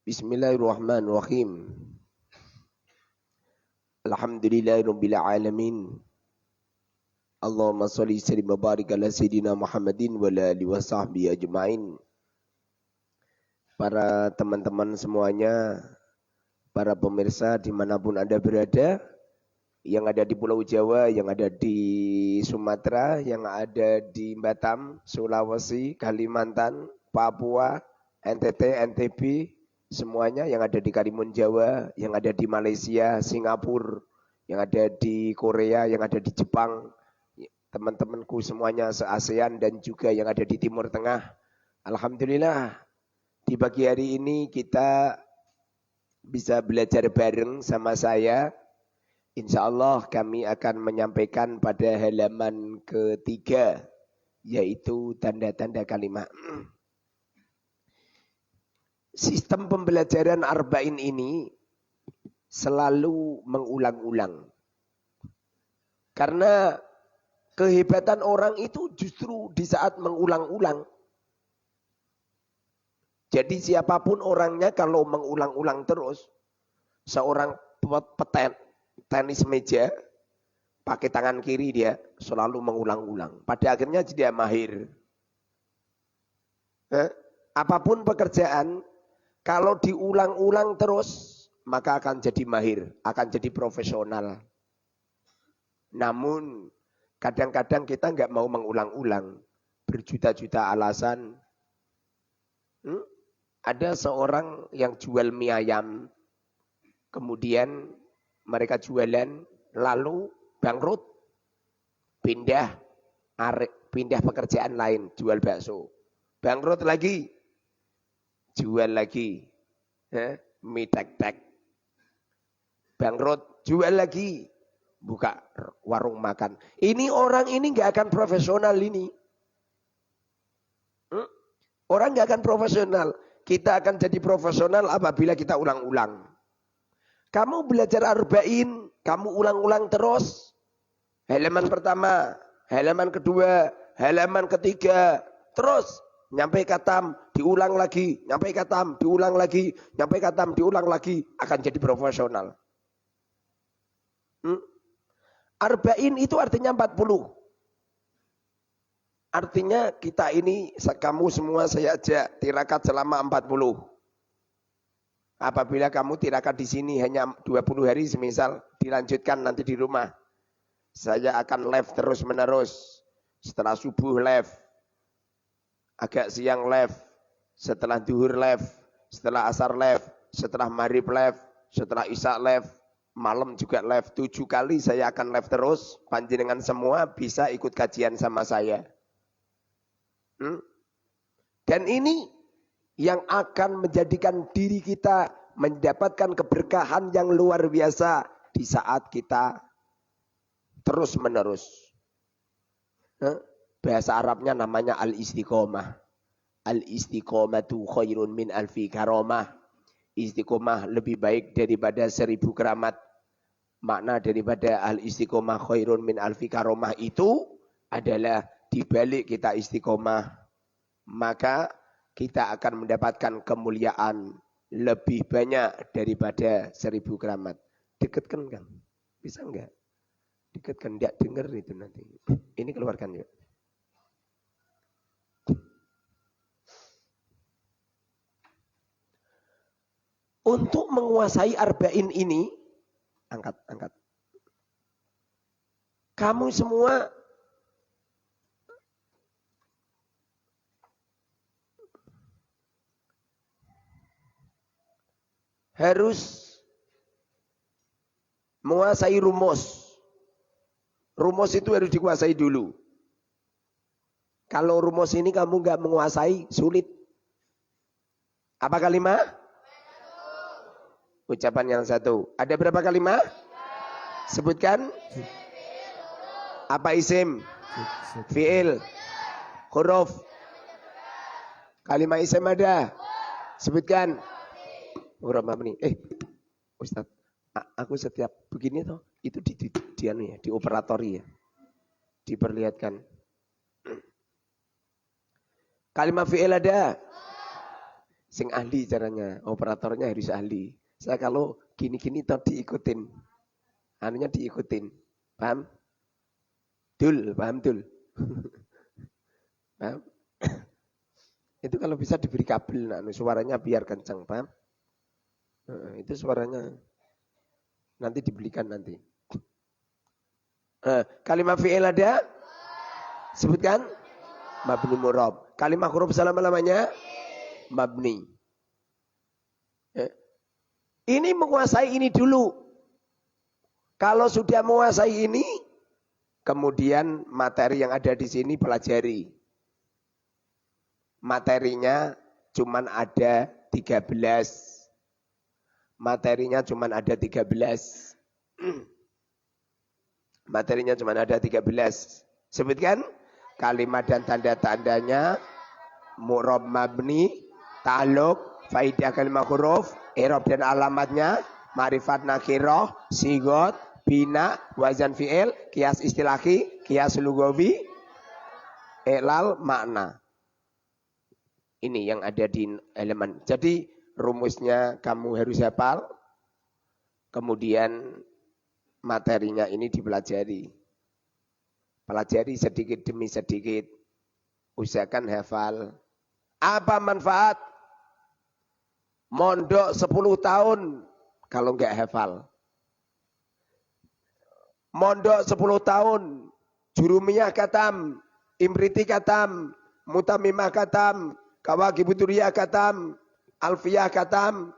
Bismillahirrahmanirrahim. Alhamdulillahirabbil alamin. Allahumma shalli sallim wa barik ala sayidina Muhammadin wa ala alihi wa sahbihi ajmain. Para teman-teman semuanya, para pemirsa dimanapun Anda berada, yang ada di Pulau Jawa, yang ada di Sumatera, yang ada di Batam, Sulawesi, Kalimantan, Papua, NTT, NTB, semuanya yang ada di Karimun Jawa, yang ada di Malaysia, Singapura, yang ada di Korea, yang ada di Jepang, teman-temanku semuanya se-ASEAN dan juga yang ada di Timur Tengah. Alhamdulillah, di pagi hari ini kita bisa belajar bareng sama saya. Insya Allah kami akan menyampaikan pada halaman ketiga, yaitu tanda-tanda kalimat. Sistem pembelajaran arba'in ini selalu mengulang-ulang. Karena kehebatan orang itu justru di saat mengulang-ulang. Jadi siapapun orangnya kalau mengulang-ulang terus, seorang tenis meja, pakai tangan kiri dia selalu mengulang-ulang. Pada akhirnya dia mahir. Apapun pekerjaan, kalau diulang-ulang terus, maka akan jadi mahir, akan jadi profesional. Namun, kadang-kadang kita nggak mau mengulang-ulang. Berjuta-juta alasan. Ada seorang yang jual mie ayam, kemudian mereka jualan, lalu bangkrut, pindah pekerjaan lain, jual bakso. Bangkrut lagi, jual lagi, mie tek-tek. Bangkrut, jual lagi, buka warung makan. Ini orang ini nggak akan profesional ini. Orang nggak akan profesional. Kita akan jadi profesional apabila kita ulang-ulang. Kamu belajar arba'in, kamu ulang-ulang terus. Halaman pertama, halaman kedua, halaman ketiga, terus. Nyampe katam, diulang lagi, nyampe katam, diulang lagi, nyampe katam, diulang lagi, akan jadi profesional. Arba'in itu artinya 40. Artinya kita ini, kamu semua saya ajak tirakat selama 40. Apabila kamu tirakat di sini hanya 20 hari semisal, dilanjutkan nanti di rumah. Saya akan live terus menerus. Setelah subuh live. Agak siang live, setelah duhur live, setelah asar live, setelah maghrib live, setelah isya live, malam juga live. 7 kali saya akan live terus. Panjenengan semua bisa ikut kajian sama saya. Dan ini yang akan menjadikan diri kita mendapatkan keberkahan yang luar biasa di saat kita terus menerus. Bahasa Arabnya namanya al-istiqomah. Al-istiqomatu khairun min alfi karamah. Istiqomah lebih baik daripada 1000 keramat. Makna daripada al-istiqomah khairun min alfi karamah itu adalah dibalik kita istiqomah, maka kita akan mendapatkan kemuliaan lebih banyak daripada 1000 keramat. Dekatkan kan? Bisa enggak? Dekatkan, enggak dengar itu nanti. Ini keluarkan yuk. Untuk menguasai arba'in ini, angkat. Kamu semua harus menguasai rumus. Rumus itu harus dikuasai dulu. Kalau rumus ini kamu nggak menguasai, sulit. Apa kalimat? Ucapan yang satu. Ada berapa kalimat? Sebutkan. Apa isim? Fi'il. Huruf. Kalimat isim ada. Sebutkan. Huruf mabni. Ustaz, aku setiap begini toh, itu di operatori ya. Diperlihatkan. Kalimat fi'il ada. Sing ahli caranya, operatornya harus ahli. Saya kalau gini-gini toh diikutin. Anunya diikutin. Paham? Paham dul? Paham? Itu kalau bisa diberi kabel, nah, suaranya biar kencang, paham? Itu suaranya nanti dibelikan nanti. Kalimat fi'il ada? Sebutkan. Mabni murab. Kalimat huruf selama-lamanya? Mabni. Ini menguasai ini dulu. Kalau sudah menguasai ini, kemudian materi yang ada di sini pelajari. Materinya cuman ada 13. Materinya cuman ada 13. Materinya cuman ada 13. Sebutkan kalimat dan tanda-tandanya, mu'rab mabni, ta'alluq, faidah kalimat huruf, i'rab dan alamatnya, ma'rifat nakirah, sigot, bina, wazan fi'il, kias istilahi, kias lugawi, i'lal makna. Ini yang ada di elemen. Jadi rumusnya kamu harus hafal. Kemudian materinya ini dipelajari. Pelajari sedikit demi sedikit. Usahakan hafal. Apa manfaat mondok 10 tahun kalau enggak hafal? Mondok 10 tahun, jurumiyah katam, imriti katam, mutamimah katam, kawakibuduriyah katam, alfiyah katam,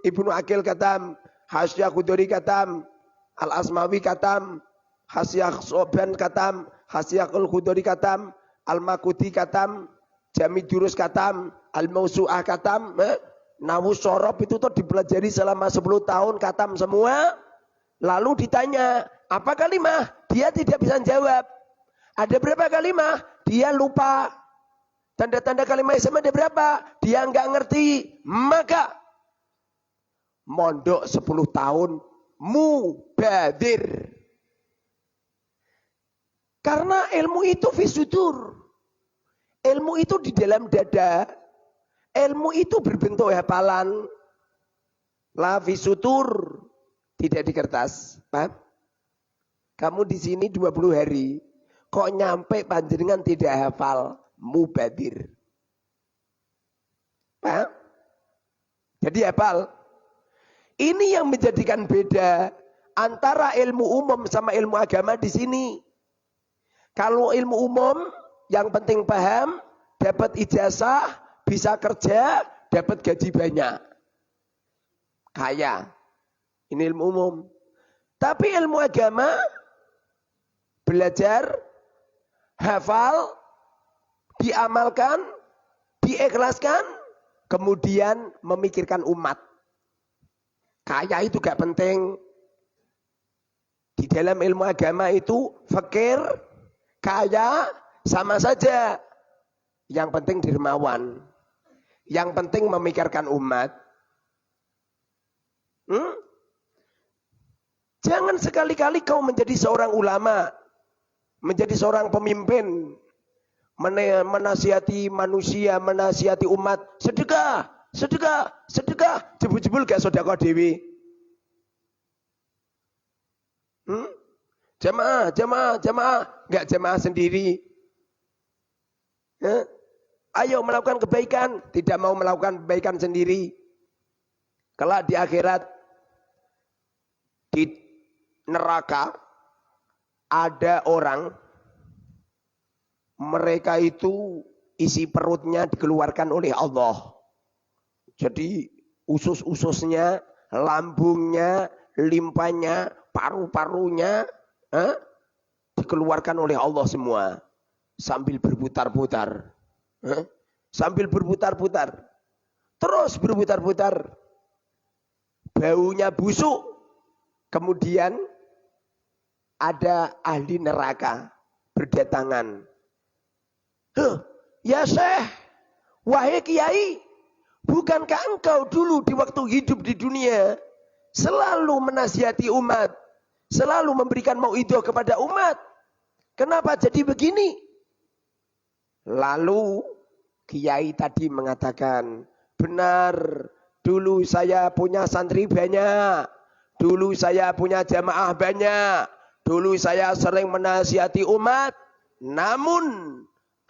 ibnu akil katam, hasyah kuduri katam, al-asmawi katam, hasyah soban katam, hasyah al-kuduri katam, al-makudi katam, jami jurus katam, al-mausu'ah katam, nawu sorob itu tuh dipelajari selama 10 tahun katam semua. Lalu ditanya, apa kalimah? Dia tidak bisa jawab. Ada berapa kalimah? Dia lupa. Tanda-tanda kalimah ism ada berapa? Dia enggak ngerti. Maka mondok 10 tahun mubadir. Karena ilmu itu fisudur. Ilmu itu di dalam dada. Ilmu itu berbentuk hafalan. La fisutur. Tidak di kertas. Paham? Kamu di sini 20 hari. Kok nyampe panjenengan tidak hafal? Mubadir. Paham? Jadi hafal. Ini yang menjadikan beda antara ilmu umum sama ilmu agama di sini. Kalau ilmu umum yang penting paham, dapat ijazah, bisa kerja, dapat gaji banyak. Kaya. Ini ilmu umum. Tapi ilmu agama, belajar, hafal, diamalkan, diikhlaskan, kemudian memikirkan umat. Kaya itu gak penting. Di dalam ilmu agama itu fakir, kaya, sama saja. Yang penting dermawan. Yang penting memikirkan umat. Jangan sekali-kali kau menjadi seorang ulama, menjadi seorang pemimpin, menasihati manusia, menasihati umat, sedekah, sedekah, sedekah, jebul-jebul gak sedekah dewi. Jamaah, jamaah, jamaah, gak jamaah sendiri. Ayo melakukan kebaikan, tidak mau melakukan kebaikan sendiri. Kelak di akhirat, di neraka ada orang, mereka itu isi perutnya dikeluarkan oleh Allah. Jadi usus-ususnya, lambungnya, limpanya, paru-parunya dikeluarkan oleh Allah semua sambil berputar-putar. Sambil berputar-putar. Terus berputar-putar. Baunya busuk. Kemudian ada ahli neraka berdatangan. Ya Syekh, wahai Kiai, bukankah engkau dulu di waktu hidup di dunia selalu menasihati umat, selalu memberikan mauidhah kepada umat? Kenapa jadi begini? Lalu Kiai tadi mengatakan, Benar, dulu saya punya santri banyak. Dulu saya punya jamaah banyak. Dulu saya sering menasihati umat. Namun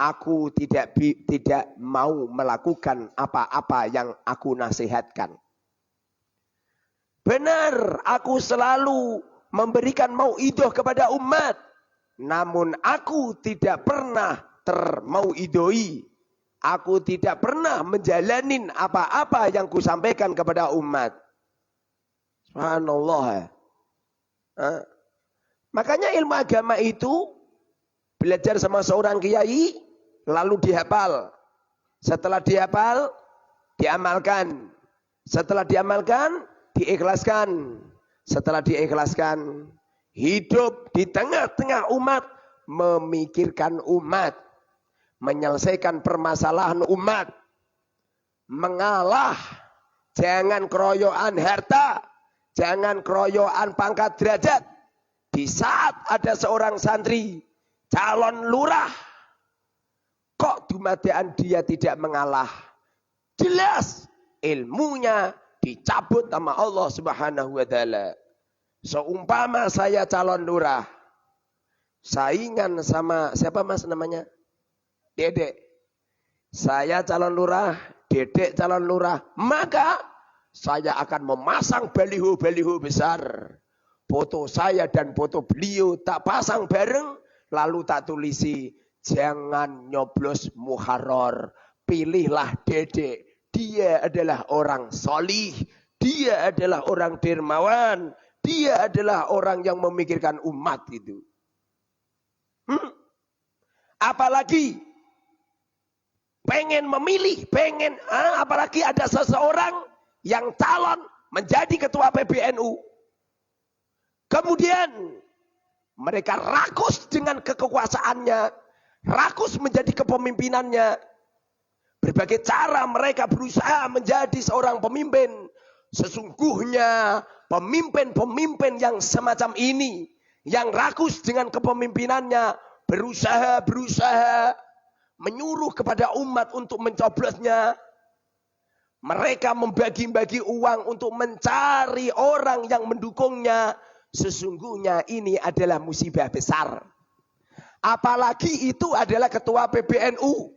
aku tidak mau melakukan apa-apa yang aku nasihatkan. Benar, aku selalu memberikan mauidhah kepada umat. Namun aku tidak pernah termauidoi. Aku tidak pernah menjalanin apa-apa yang kusampaikan kepada umat. Subhanallah. Makanya ilmu agama itu belajar sama seorang kiai, lalu dihafal. Setelah dihafal, diamalkan. Setelah diamalkan, diikhlaskan. Setelah diikhlaskan, hidup di tengah-tengah umat, memikirkan umat, menyelesaikan permasalahan umat, mengalah, jangan keroyokan harta, jangan keroyokan pangkat derajat. Di saat ada seorang santri, calon lurah, kok dumadian dia tidak mengalah? Jelas ilmunya dicabut sama Allah Subhanahu wa taala. Seumpama saya calon lurah, saingan sama siapa mas namanya? Dedek. Saya calon lurah, Dedek calon lurah, maka saya akan memasang baliho-baliho besar. Foto saya dan foto beliau tak pasang bareng, lalu tak tulisi, jangan nyoblos muharrar, pilihlah Dedek. Dia adalah orang solih, dia adalah orang dermawan, dia adalah orang yang memikirkan umat itu. Apalagi pengen memilih, apalagi ada seseorang yang calon menjadi ketua PBNU. Kemudian mereka rakus dengan kekuasaannya, rakus menjadi kepemimpinannya. Berbagai cara mereka berusaha menjadi seorang pemimpin. Sesungguhnya pemimpin-pemimpin yang semacam ini, yang rakus dengan kepemimpinannya, berusaha menyuruh kepada umat untuk mencoblosnya. Mereka membagi-bagi uang untuk mencari orang yang mendukungnya. Sesungguhnya ini adalah musibah besar. Apalagi itu adalah ketua PBNU.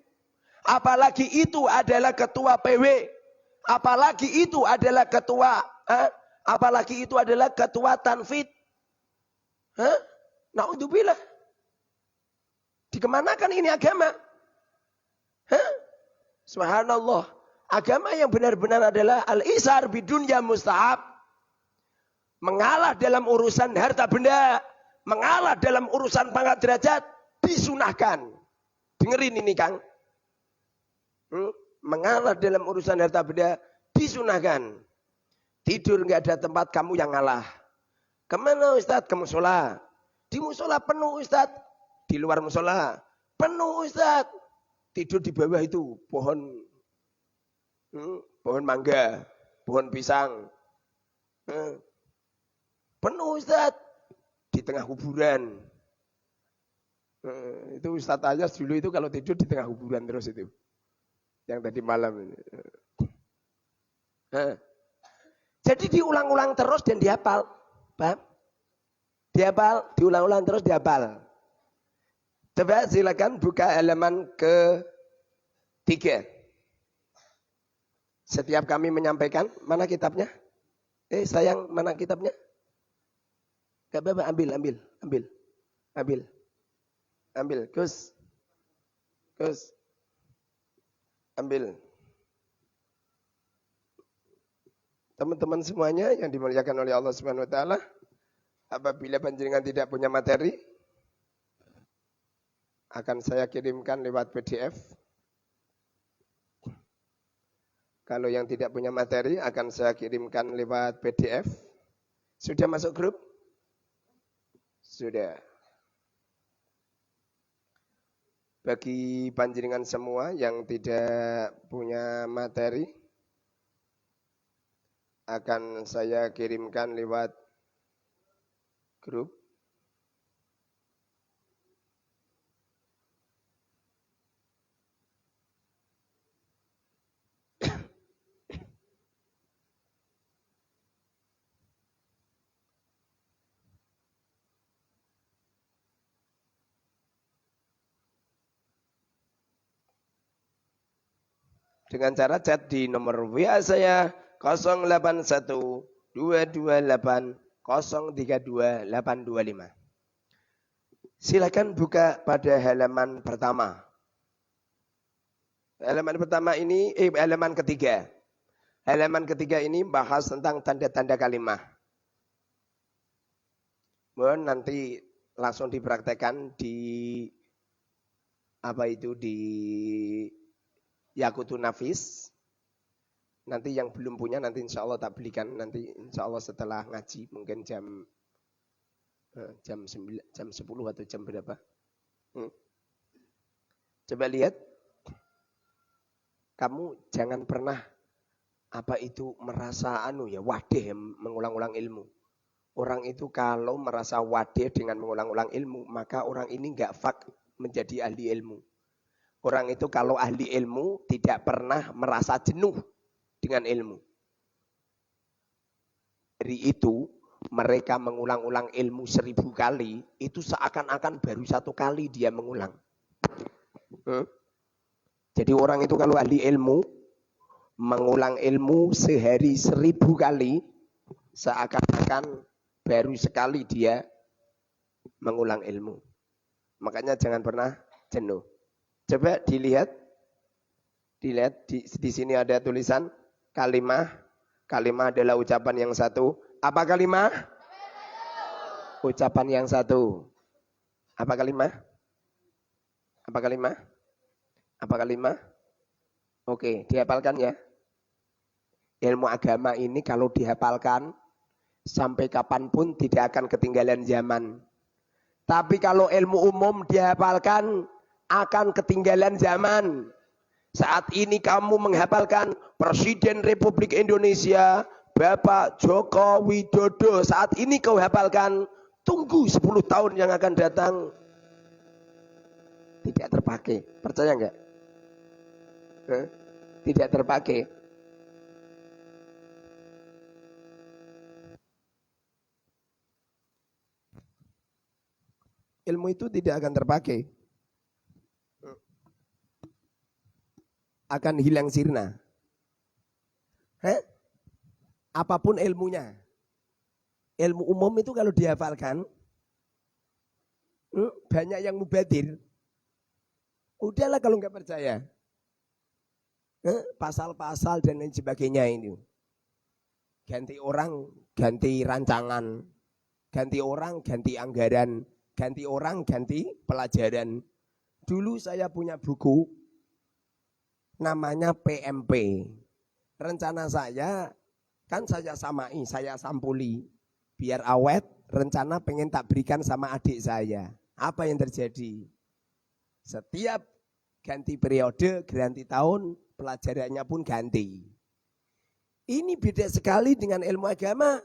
Apalagi itu adalah ketua PW. Apalagi itu adalah ketua apalagi itu adalah ketua Tanfid. Naudzubillah. Dikemanakan ini agama? Subhanallah. Agama yang benar-benar adalah al-isar bidunya mustahab. Mengalah dalam urusan harta benda, mengalah dalam urusan pangkat derajat disunahkan. Dengerin ini Kang. Mengalah dalam urusan harta benda disunahkan. Tidur nggak ada tempat kamu yang ngalah. Kemana Ustaz? Ke musola. Di musola penuh Ustaz. Di luar musola penuh Ustaz. Tidur di bawah itu pohon mangga, pohon pisang. Penuh Ustaz. Di tengah kuburan. Itu Ustaz Ayas dulu itu kalau tidur di tengah kuburan terus itu. Yang tadi malam ini. Jadi diulang-ulang terus dan dihafal. Paham? Dihafal, diulang-ulang terus dihafal. Coba silakan buka halaman ke-3. Setiap kami menyampaikan, mana kitabnya? Sayang, mana kitabnya? Gak apa-apa, ambil. Gus. Ambil. Teman-teman semuanya yang dimuliakan oleh Allah Subhanahu wa taala, apabila panjenengan tidak punya materi, akan saya kirimkan lewat PDF. Kalau yang tidak punya materi, akan saya kirimkan lewat PDF. Sudah masuk grup? Sudah. Bagi panjenengan semua yang tidak punya materi, akan saya kirimkan lewat grup. Dengan cara chat di nomor WA saya 081 228 032 825. Silakan buka pada halaman pertama. Halaman pertama ini, halaman ketiga. Halaman ketiga ini bahas tentang tanda-tanda kalimah. Mohon nanti langsung dipraktekkan di di Yakutun Nafis. Nanti yang belum punya nanti insya Allah tak belikan. Nanti insya Allah setelah ngaji mungkin jam 9, jam 10 atau jam berapa. Coba lihat. Kamu jangan pernah merasa wadih mengulang-ulang ilmu. Orang itu kalau merasa wadih dengan mengulang-ulang ilmu, maka orang ini enggak menjadi ahli ilmu. Orang itu kalau ahli ilmu tidak pernah merasa jenuh dengan ilmu. Dari itu, mereka mengulang-ulang ilmu 1000 kali, itu seakan-akan baru 1 kali dia mengulang. Jadi orang itu kalau ahli ilmu, mengulang ilmu sehari 1000 kali, seakan-akan baru sekali dia mengulang ilmu. Makanya jangan pernah jenuh. Coba dilihat di sini ada tulisan kalimah. Kalimah adalah ucapan yang satu. Apa kalimah? Ucapan yang satu. Apa kalimah? Apa kalimah? Apa kalimah? Oke, dihafalkan ya. Ilmu agama ini kalau dihafalkan, sampai kapanpun tidak akan ketinggalan zaman. Tapi kalau ilmu umum dihafalkan, akan ketinggalan zaman. Saat ini kamu menghafalkan Presiden Republik Indonesia, Bapak Joko Widodo. Saat ini kau hafalkan, tunggu 10 tahun yang akan datang. Tidak terpakai. Percaya enggak? Tidak terpakai. Ilmu itu tidak akan terpakai. Akan hilang sirna. Apapun ilmunya. Ilmu umum itu kalau dihafalkan, banyak yang mubadir. Udahlah kalau nggak percaya. Pasal-pasal dan lain sebagainya ini. Ganti orang, ganti rancangan. Ganti orang, ganti anggaran. Ganti orang, ganti pelajaran. Dulu saya punya buku, namanya PMP. Rencana saya, kan saya samai, saya sampuli. Biar awet, rencana pengen tak berikan sama adik saya. Apa yang terjadi? Setiap ganti periode, ganti tahun, pelajarannya pun ganti. Ini beda sekali dengan ilmu agama.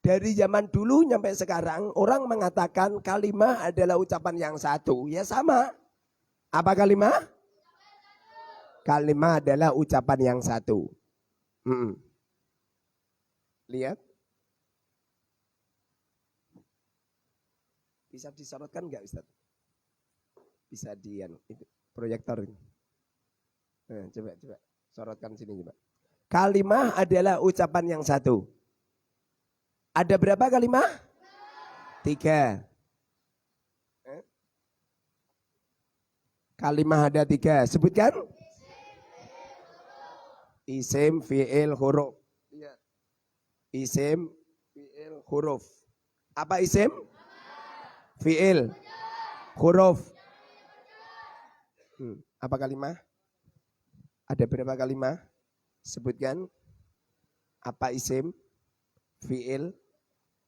Dari zaman dulu sampai sekarang, orang mengatakan kalimah adalah ucapan yang satu. Ya sama. Apa kalimah? Kalimah adalah ucapan yang satu. Lihat. Bisa disorotkan enggak Ustaz? Bisa proyektor ini. Coba. Sorotkan sini coba. Kalimah adalah ucapan yang satu. Ada berapa kalimah? 3. Kalimah ada 3. Sebutkan. Isim, fi'il, huruf. Isim, fi'il, huruf. Apa isim? Fi'il, huruf. Apa kalimah? Ada berapa kalimah? Sebutkan. Apa isim? Fi'il,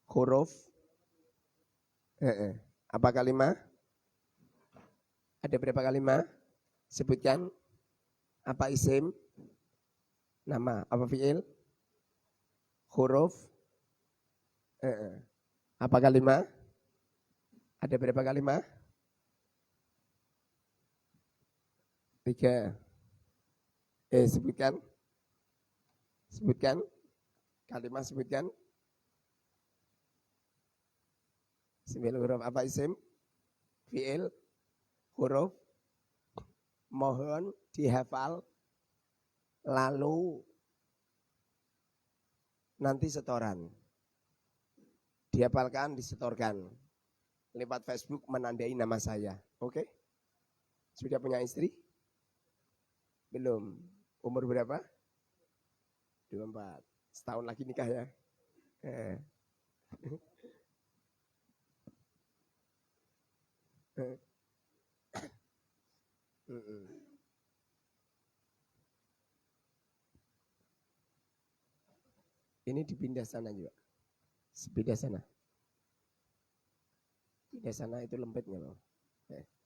huruf. Apa kalimah? Ada berapa kalimah? Sebutkan. Apa isim? Nama. Apa fi'il? Huruf. Apa kalimah? Ada berapa kalimah? 3. Sebutkan. Sebutkan. Kalimah sebutkan. 9 huruf. Apa isim? Fi'il, huruf. Mohon dihafal. lalu nanti setoran. Dihafalkan, disetorkan. Lewat Facebook menandai nama saya. Oke? Sudah punya istri? Belum. Umur berapa? 24. Setahun lagi nikah ya. Ini dipindah sana juga. Pindah sana. Pindah sana itu lembetnya, Bang.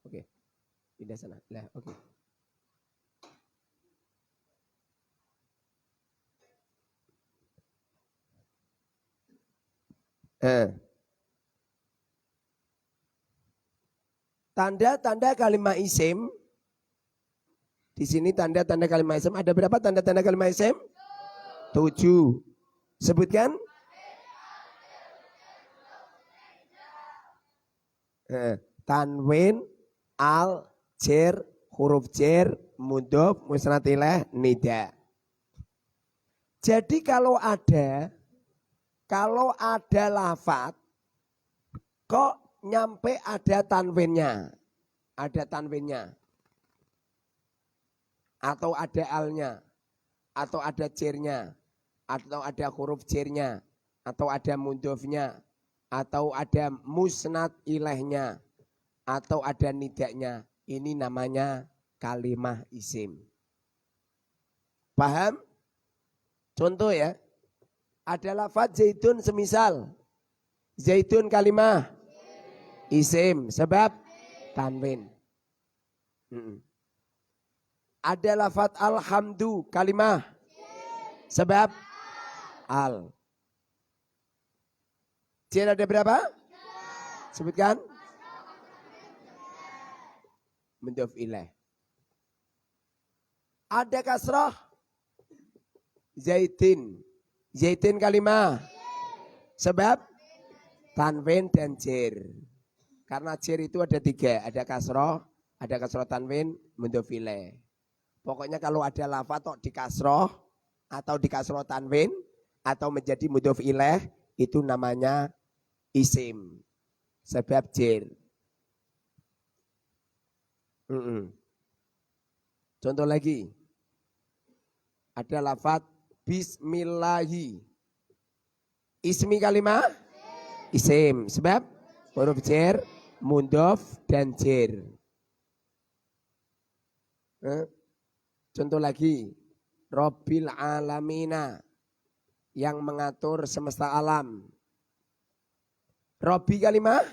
Oke. Pindah sana. Lah, oke. Tanda-tanda kalimat isim. Di sini tanda-tanda kalimat isim. Ada berapa tanda-tanda kalimat isim? 7. Sebutkan. Tanwin, al, jer, huruf jer, mudhof, musnad ilaih, nida. Jadi kalau ada lafaz kok nyampe ada tanwinnya. Ada tanwinnya. Atau ada alnya. Atau ada jernya. Atau ada huruf jernya. Atau ada mudhofnya. Atau ada musnad ilaihnya. Atau ada nidaknya. Ini namanya kalimah isim. Paham? Contoh ya. Ada lafaz zaitun semisal. Zaitun kalimah isim. Sebab tanwin. Ada lafaz alhamdu kalimah. Sebab al. Jer ada berapa? Sebutkan. Mudhof ilaih. Ada kasrah. Zaitin. Zaitin kalimah. Sebab tanwin dan jer. Karena jer itu ada 3. Ada kasroh tanwin, mudhof ilaih. Pokoknya kalau ada lafaz tok di kasroh atau di kasroh tanwin atau menjadi mudhof ilaih itu namanya isim. Sebab jer. Contoh lagi. Ada lafaz bismillahi. Ismi kalimah isim. Sebab huruf jer, mudhof dan jer. Contoh lagi. Rabbil alamina. Yang mengatur semesta alam. Robbi kalimah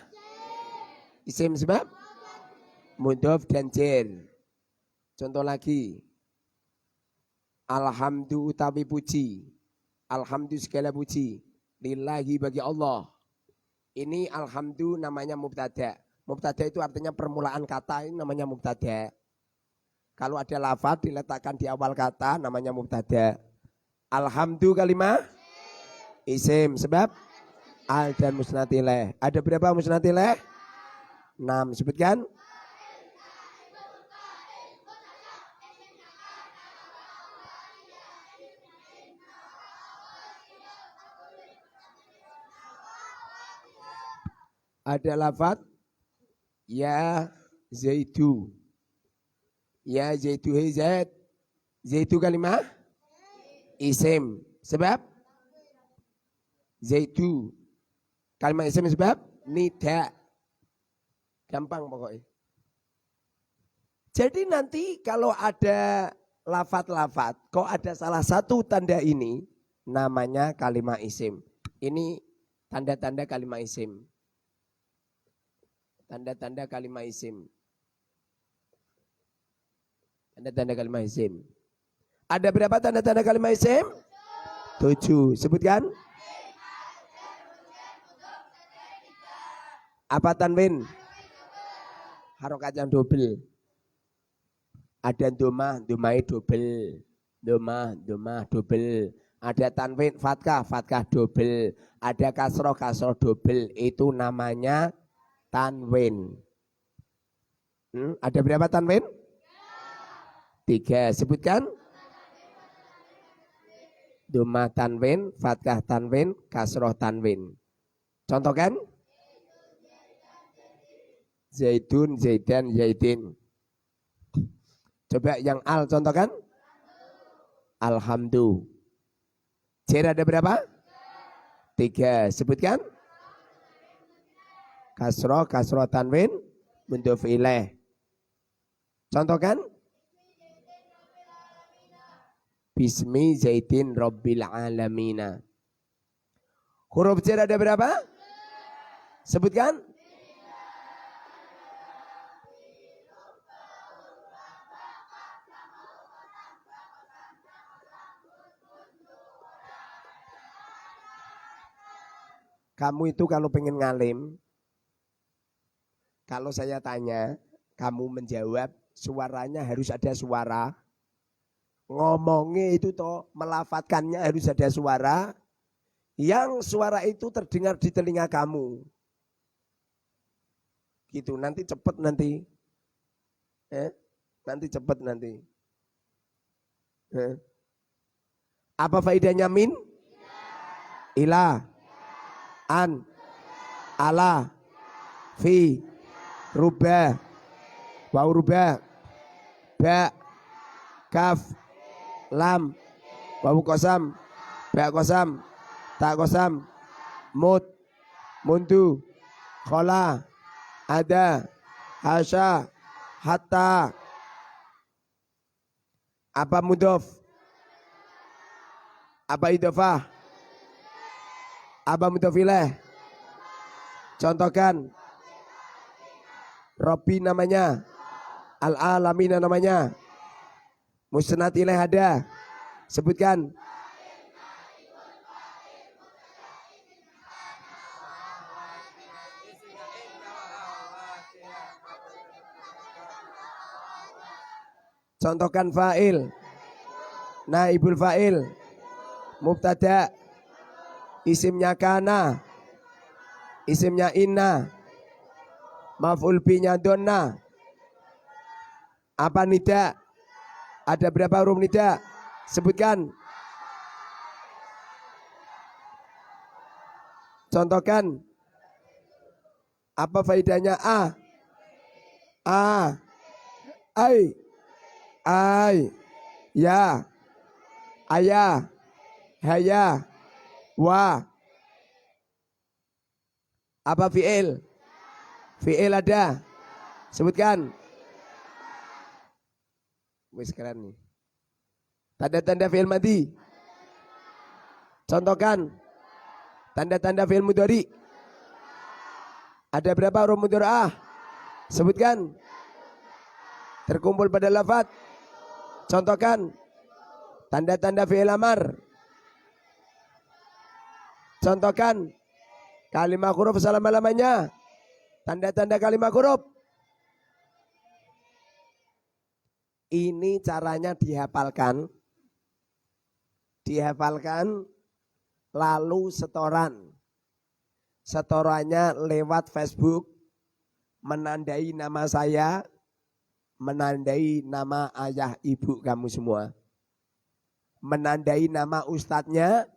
isim sebab mudhof dan jer. Contoh lagi. Alhamdu utawi puji. Alhamdu segala puji. Lillahi bagi Allah. Ini alhamdu namanya mubtada. Mubtada itu artinya permulaan kata, ini namanya mubtada. Kalau ada lafaz diletakkan di awal kata namanya mubtada. Alhamdu kalimah isim sebab al dan musnad ilaih. Ada berapa musnad ilaih? 6. Sebutkan. Ada lafaz ya zaitu. Ya zaitu zaid. Zaitu kalimah isim. Sebab zaitu. Kalimah isim sebab nida. Gampang pokoknya. Jadi nanti kalau ada lafaz-lafaz, kok ada salah satu tanda ini, namanya kalimah isim. Ini tanda-tanda kalimah isim. Tanda-tanda kalimah isim. Tanda-tanda kalimah isim. Ada berapa tanda-tanda kalimah isim? 7. Sebutkan. Apa tanwin? Harokat yang double. Ada domah, domai double. Domah, domah double. Ada tanwin, fatkah, fatkah double. Ada kasroh, kasroh double. Itu namanya tanwin. Ada berapa tanwin? 3. Sebutkan. Dhamma tanwin, fathah tanwin, kasroh tanwin. Contoh kan? Zaidun, zaidan, zaidin. Coba yang al contohkan. Alhamdulillah. Cer ada berapa? 3. Sebutkan. Kasroh, kasroh tanwin, mudhof ilaih. Contohkan. Bismi zaidin rabbil alamina. Huruf cer ada berapa? Sebutkan. Kamu itu kalau pengen ngalim, kalau saya tanya, kamu menjawab, suaranya harus ada suara. Ngomongnya itu toh, melafatkannya harus ada suara. Yang suara itu terdengar di telinga kamu. Gitu, nanti cepet nanti. Nanti cepet nanti. Apa faedahnya min? Ila. An, ala, fi, rubah, waw rubah, ba, kaf, lam, waw kosam, ba kosam, ta kosam, mut, mundu, khola, ada, hasya, hatta. Apa mudhof? Apa idhofah? Apa mudhof ilaih? Contohkan. Robbi namanya. Al-alamina namanya. Musnad ilaih ada. Sebutkan. Contohkan fa'il. Naibul fa'il. Mubtada. Isimnya kana, isimnya inna, maf'ul binya donna. Apa nida? Ada berapa huruf nida? Sebutkan. Contohkan. Apa faedahnya a? A, ai, ya, ayah, haya. Wa. Apa fi'il? Fi'il ada. Sebutkan. Wis keren nih. Tanda-tanda fi'il madhi. Contohkan. Tanda-tanda fi'il mudhari. Ada berapa huruf mudhara'ah? Sebutkan. Terkumpul pada lafaz. Contohkan. Tanda-tanda fi'il amar. Contohkan kalimat huruf selama-lamanya. Tanda-tanda kalimat huruf. Ini caranya dihafalkan. Dihafalkan lalu setoran. Setorannya lewat Facebook. Menandai nama saya. Menandai nama ayah ibu kamu semua. Menandai nama ustadznya.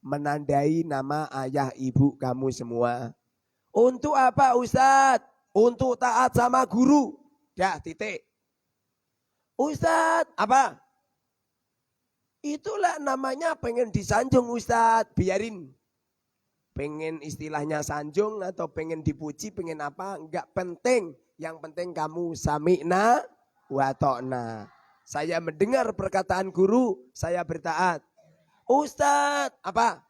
Menandai nama ayah ibu kamu semua. Untuk apa Ustadz? Untuk taat sama guru. Ya titik. Ustadz apa? Itulah namanya pengen disanjung Ustadz. Biarin. Pengen istilahnya sanjung atau pengen dipuji, pengen apa? Enggak penting. Yang penting kamu sami'na wa ta'na. Saya mendengar perkataan guru, saya bertaat. Ustadz, apa?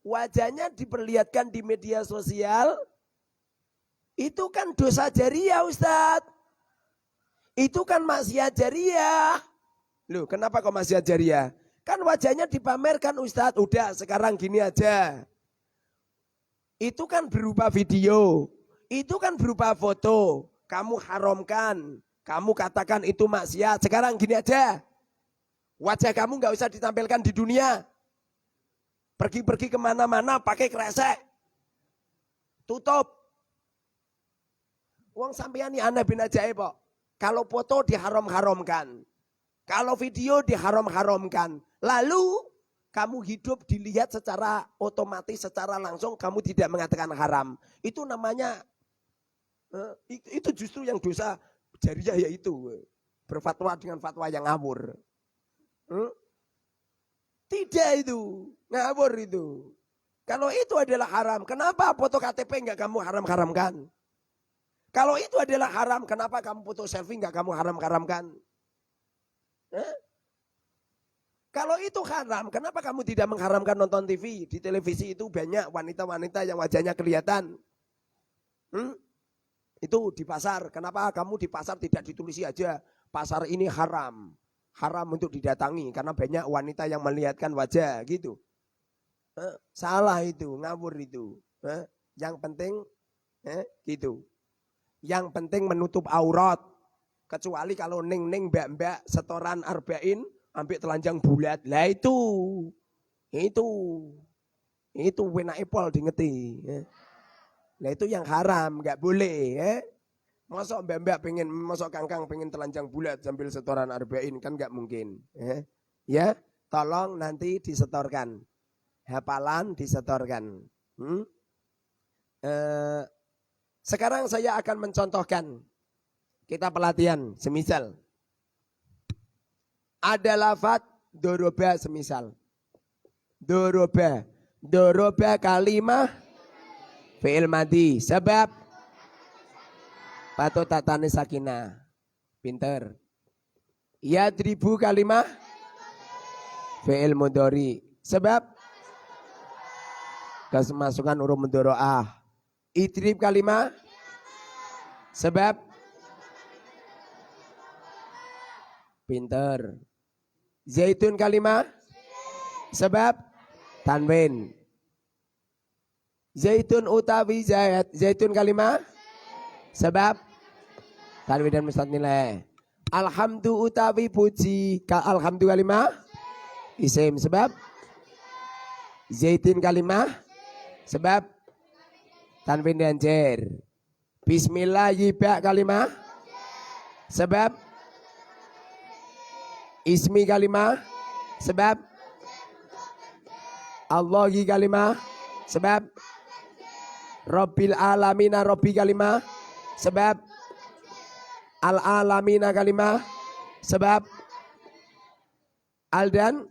Wajahnya diperlihatkan di media sosial. Itu kan dosa jariah Ustadz. Itu kan maksiat jariah. Loh, kenapa kok maksiat jariah? Kan wajahnya dipamerkan Ustadz. Udah, sekarang gini aja. Itu kan berupa video. Itu kan berupa foto. Kamu haramkan. Kamu katakan itu maksiat. Sekarang gini aja. Wajah kamu gak usah ditampilkan di dunia. Pergi-pergi kemana-mana pakai kresek. Tutup. Uang sampean ini aneh bin ajaib kok. Kalau foto diharam-haramkan. Kalau video diharam-haramkan. Lalu kamu hidup dilihat secara otomatis, secara langsung, kamu tidak mengatakan haram. Itu namanya, itu justru yang dosa jariah yaitu. Berfatwa dengan fatwa yang ngawur. Tidak itu, ngawur itu. Kalau itu adalah haram, kenapa foto KTP enggak kamu haram-haramkan? Kalau itu adalah haram, kenapa kamu foto selfie enggak kamu haram-haramkan? Kalau itu haram, kenapa kamu tidak mengharamkan nonton TV? Di televisi itu banyak wanita-wanita yang wajahnya kelihatan. Itu di pasar, kenapa kamu di pasar tidak ditulisi aja? Pasar ini haram. Haram untuk didatangi, karena banyak wanita yang melihatkan wajah, gitu. Salah itu, ngawur itu. Yang penting, gitu. Yang penting menutup aurat. Kecuali kalau ning-ning mbak-mbak setoran arba'in, ambil telanjang bulat, lah itu wenake pol dingeti. Lah itu yang haram, nggak boleh. Masuk mbak-mbak pengen, masuk kangkang pengen telanjang bulat sambil setoran arba'in, kan nggak mungkin. Ya, tolong nanti disetorkan, hafalan disetorkan. Sekarang saya akan mencontohkan, kita pelatihan, semisal. Ada lafaz doroba semisal. Doroba. Doroba kalimah fi'il madhi. Sebab patut tatane sakinah. Pinter. Yadribu kalimah fi'il mudhari. Sebab kemasukan huruf mudhari'ah. Idrib kalimah. Sebab pinter. Zaitun kalimah. Sebab tanwin. Zaitun utawi zait. Zaitun kalimah. Sebab tanwin dan mustad nilai. Alhamdu utawi puji. Alhamdu kalimah. Isim. Sebab zaitun kalimah. Sebab tanwin dan jar. Bismillah yibak kalimah. Sebab ismi kalimah. Sebab Allahi kalimah. Sebab Rabbil alamina Rabbi kalimah. Sebab al alamina kalimah. Sebab al dan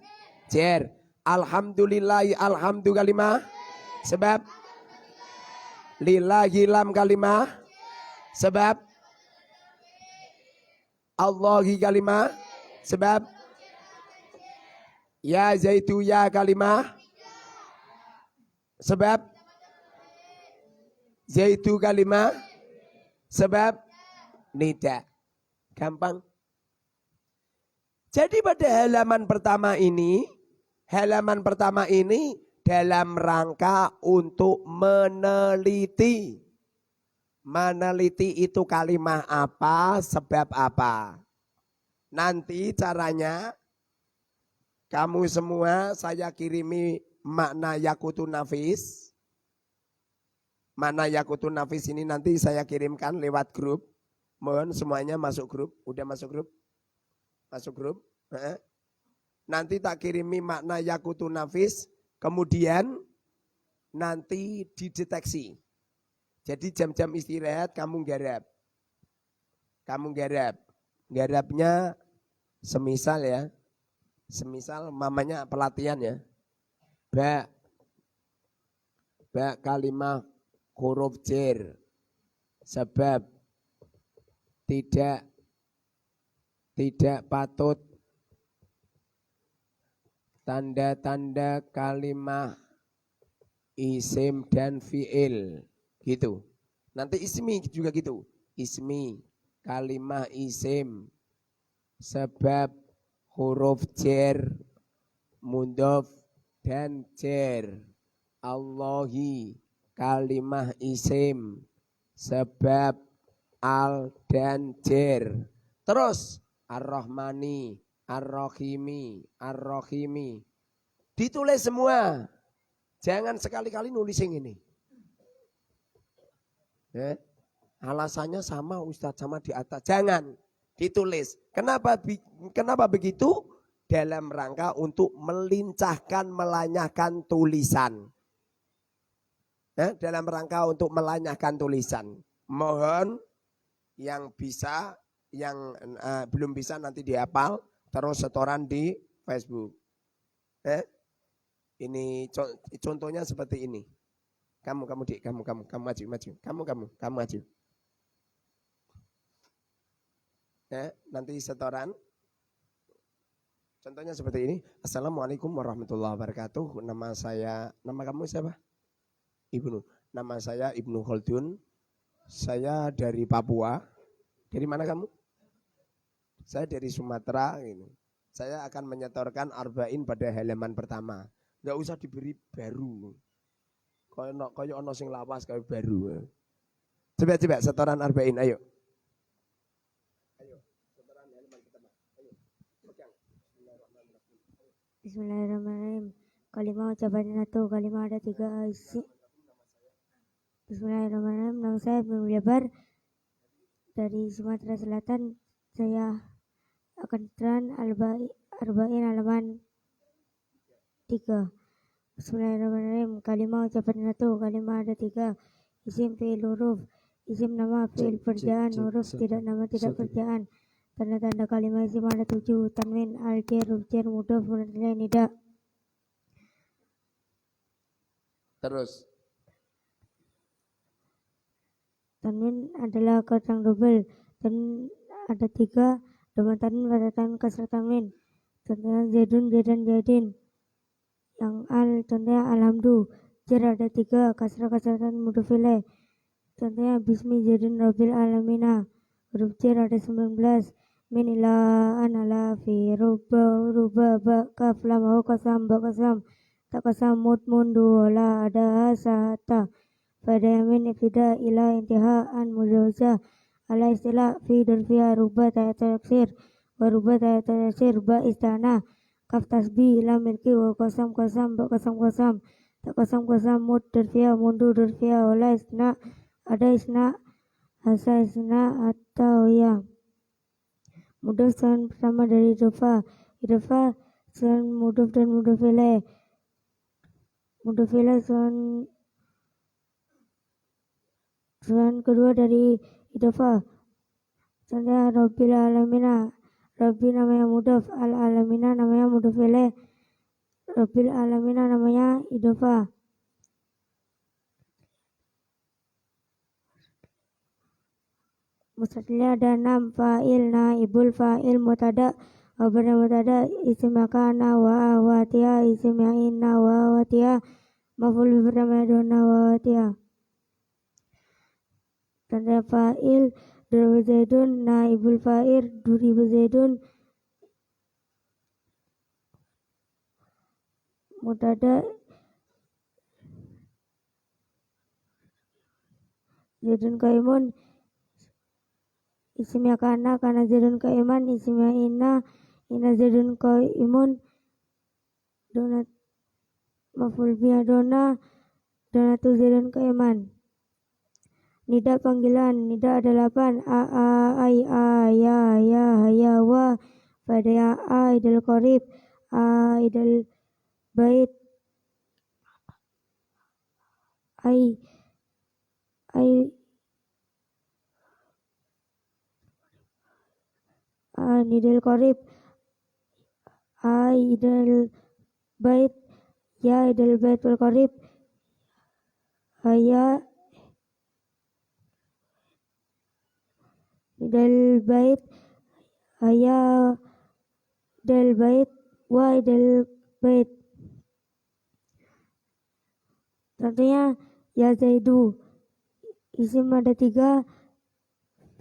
jar. Alhamdulillahi alhamdu kalimah. Sebab lillahi lam kalimah. Sebab Allahi kalimah. Sebab ya zaitu ya kalimah. Sebab zaitu kalimah. Sebab nida. Gampang. Jadi pada halaman pertama ini dalam rangka untuk meneliti. Meneliti itu kalimah apa, sebab apa. Nanti caranya kamu semua saya kirimi makna yakutun nafis. Makna yakutun nafis ini nanti saya kirimkan lewat grup. Mohon semuanya masuk grup. Udah masuk grup? Masuk grup. Nanti tak kirimi makna yakutun nafis. Kemudian nanti dideteksi. Jadi jam-jam istirahat kamu garap. Kamu garap. Garapnya semisal ya. Semisal mamanya pelatihan ya. Ba kalimah huruf jar. Sebab tidak patut tanda-tanda kalimah isim dan fi'il gitu. Nanti ismi juga gitu. Ismi kalimah isim sebab huruf jar mudhof dan jar. Allahi kalimah isim sebab al dan jar. Terus ar-rahmani, ar-rahimi, ar-rahimi. Ditulis semua. Jangan sekali-kali nulis yang ini. Alasannya sama Ustadz, sama di atas. Jangan ditulis. Kenapa begitu? dalam rangka untuk melincahkan, melanyahkan tulisan. Dalam rangka untuk melanyahkan tulisan. Mohon yang bisa, yang belum bisa nanti dihafal, terus setoran di Facebook. Ini contohnya seperti ini. Kamu dik, kamu maju. Kamu maju. Nanti setoran. Contohnya seperti ini. Assalamualaikum warahmatullahi wabarakatuh. Nama kamu siapa? Ibnu. Nama saya Ibnu Khaldun. Saya dari Papua. Dari mana kamu? Saya dari Sumatera. Ini. Saya akan menyetorkan arba'in pada halaman pertama. Enggak usah diberi baru. Kayak ono sing lawas kayak baru. Coba setoran arba'in, ayo. Setoran halaman pertama. Ayo. Pegang. Bismillahirrahmanirrahim. Kalimah ucapan satu, kalimah ada 3 isi. Bismillahirrahmanirrahim. Nama saya Ibnu Jabar dari Sumatera Selatan. Saya akan terang arba'in halaman 3. Bismillahirrahmanirrahim. Kalimah ucapan satu, kalimah ada 3. Isim fi'il huruf, isim nama fi'il perjaan, huruf tidak nama tidak perjaan. Tanda-tanda kalimah isim ada 7. Tanwin, al-jar, huruf mudhaf, nida. Terus. Tanwin adalah kata double. Tanwin ada 3. Doma tanwin, pada tanwin, kasrah tanwin. Contohnya zaidun, zaidan, zaidin. Yang al, contohnya alhamdu. Jar ada 3. Kasrah tanwin, mudhaf ilaih. Contohnya bismi zaidun rabbil alamina. Huruf jar ada 19. Min ila an ala fi ruba ba kaf lam ha qasam ba qasam ta qasam mut mundu la ada sata pada yamin ibtida ila intiha an muzawza ala istilah fi durfiya ruba ta taksir wa ruba ta taksir ba istana kaf tasbih ila milki wa qasam ba qasam ta qasam mut durfiya mundu durfiya wala isna ada isna asa isna atau ya. Mudhaf selain pertama dari idofa selain mudhaf dan mudhaf ilaih. Mudhaf ilaih selain kedua dari idofa. Contohnya rabbil alamina. Rabbi namanya mudhaf, al alamina namanya mudhaf ilaih. Rabbil alamina namanya idofa. Mustaqilnya ada 6. Fa'il, naibul fa'il, mutada, khabar mutada, isim makana wa awatiha, isim ya'inna wa awatiha, maf'ul pertama dona wa awatiha. Tanda fa'il, duriba zaidun, naibul fa'il, duriba zaidun, mutada, zaidun qaimun, isim yakana kana zaidun qaiman, isim inna zaidun qaimun, donat maf'ul bihi donatu zaidun qaiman. Nida panggilan, nida ada 8. A ai a ya wa pada ya a idal qarib, a idal bait, ai nidal qarib, a idal bait, ya idal bait wal qarib, ya idal bait, ya idal bait, wa idal bait. Contohnya ya zaidu, isim ada 3,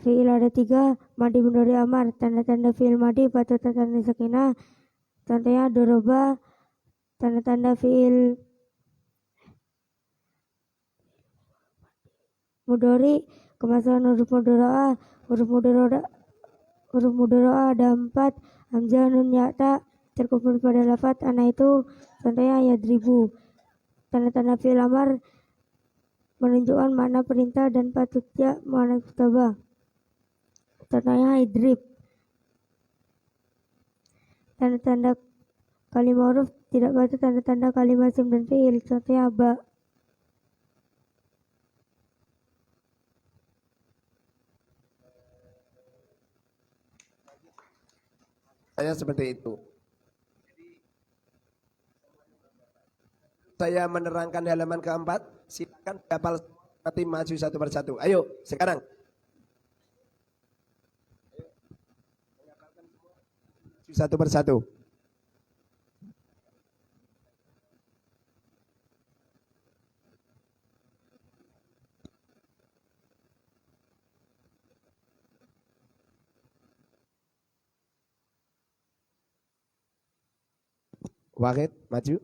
fi'il ada 3, madi mudhari amar, tanda-tanda fi'il madi patut tanda sakinah. Contohnya doroba, tanda-tanda fi'il mudhari, kemasukan huruf mudhari'ah ada 4, hamzah nun ya ta terkumpul pada lafaz ana itu. Contohnya yadribu. Tanda-tanda fi'il amar menunjukkan makna perintah dan patutnya makna mutabah. Contohnya idrib. tanda-tanda kalimat huruf tidak baca tanda-tanda kalimat isim dan fiil. Contohnya ba. Saya seperti itu. Saya menerangkan halaman keempat. Silakan hafal nanti maju satu persatu. Ayo sekarang. Satu persatu. Wahid, maju.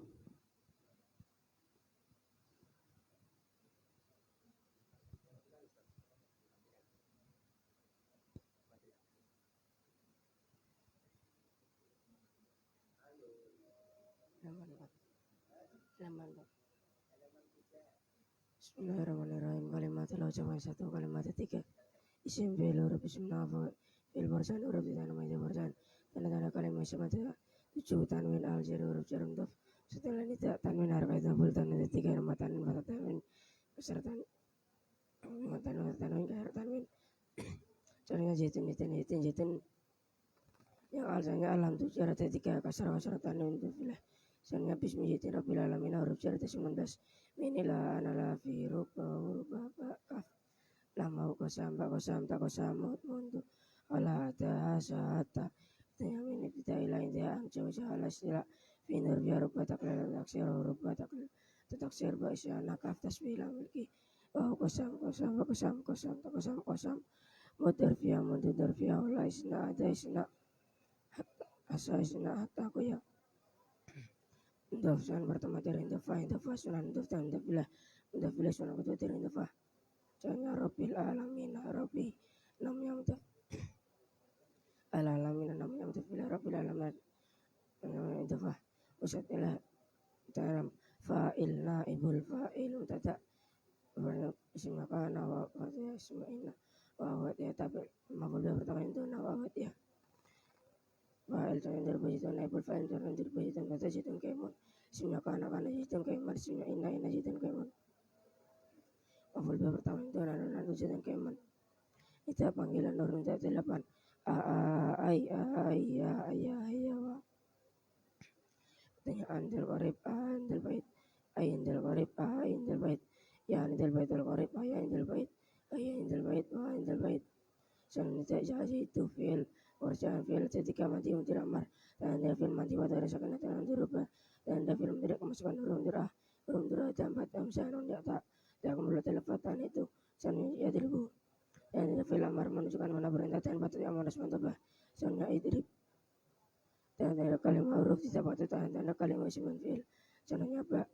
Bismillahirrahmanirrahim. Kalimat ucapan satu, kalimat tiga. Isim fi'il huruf isim nafa fi'il barsan huruf tidak nama itu barsan. Tanda-tanda kalimat isim ada 7 tanwin al jar huruf jar mudhaf. Setelah ini tanwin harfi tabul tanda tiga nama tanwin kata tanwin besar tanwin tanwin caranya jitun yang alsanya alam tu jar tiga kasar tanwin itu filah. Soalnya bismillahirrahmanirrahim rabbil alamin huruf jar 19. Minilah anala fi rupa kaf lama kosam pak kosam tak kosam mundu ala ada sahata tanya ini tidak lain dia jauh salah sila finur biar rupa tak lelak taksir rupa tak taksir baisana kaf tasbih lagi kosam kosam kosam kosam tak kosam kosam mudur darfia wala isna ada isna asa isna hatta aku ya Dafsan pertama dari Dafah sunan Dafah sunan kedua dari Dafah Janya Rabbil Alamin Rabbi namanya mutaf Al-Alamin namanya mutaf Rabbil Alamin namanya Dafah Usatilah dalam fa'il naibul fa'il mutada isma kana wa isma'ina wa ya tapi maful pertama itu wa ya fa'il tandir bajitan naibul fa'il tandir bajitan kata jitan kaimun isma kana jitan kaimun isma'ina ina jitan kaimun maful pertama itu nanu jitan kaimun itu panggilan nurun 8 ai ya wa tanya andal qarib andal bait ayindal qarib ayindal bait ya andal bait al qarib ya andal bait ayindal bait wa andal bait sanata jadi itu fil warja fil ketika mati untuk amar dan ada fil mati pada rasakan dan dirubah dan ada fil tidak kemasukan huruf dirah tempat amsanun ya tak kemudian telepatan itu sannya ya diribu dan ada fil amar menunjukkan mana perintah dan patut yang mana sementara sannya idrib dan ada kalimat huruf tidak patut dan ada kalimat isim fi'il sananya apa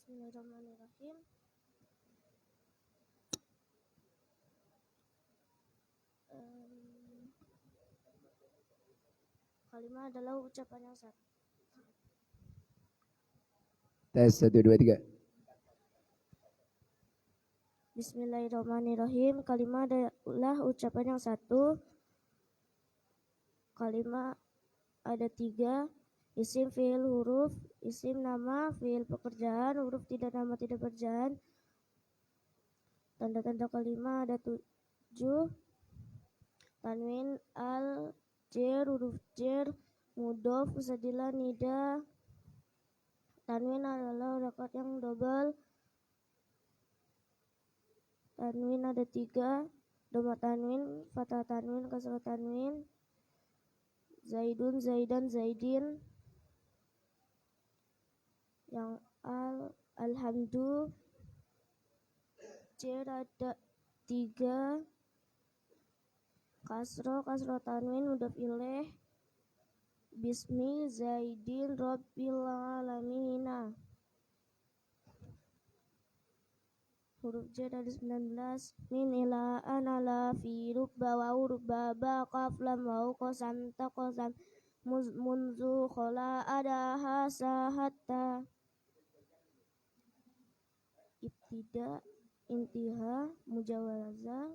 Bismillahirrahmanirrahim. Kalimat adalah ucapan yang satu. Tes 1, 2, 3. Bismillahirrahmanirrahim. Kalimat adalah ucapan yang satu. Kalimat ada 3. Isim, fiil, huruf. Isim, nama, fiil, pekerjaan. Huruf tidak nama, tidak pekerjaan. Tanda-tanda kalimat ada 7. Tanwin, al, jer, huruf jer, mudhof, sadilah, nida. Tanwin adalah harakat yang double. Tanwin ada 3. Dhamma tanwin, fathah tanwin, kasrah tanwin. Zaidun, zaidan, zaidin. Yang alhamdu. Jer ada 3. Kasroh tanwin, mudhaf ilaih. Bismi zaidin rabbil alamina. Huruf jar ada 19. Min ila anala fi rubba wa urba ba qaf lam wa qasam ta qasam munzu khala ada hasa hatta. ibtida, intiha, mujawazah,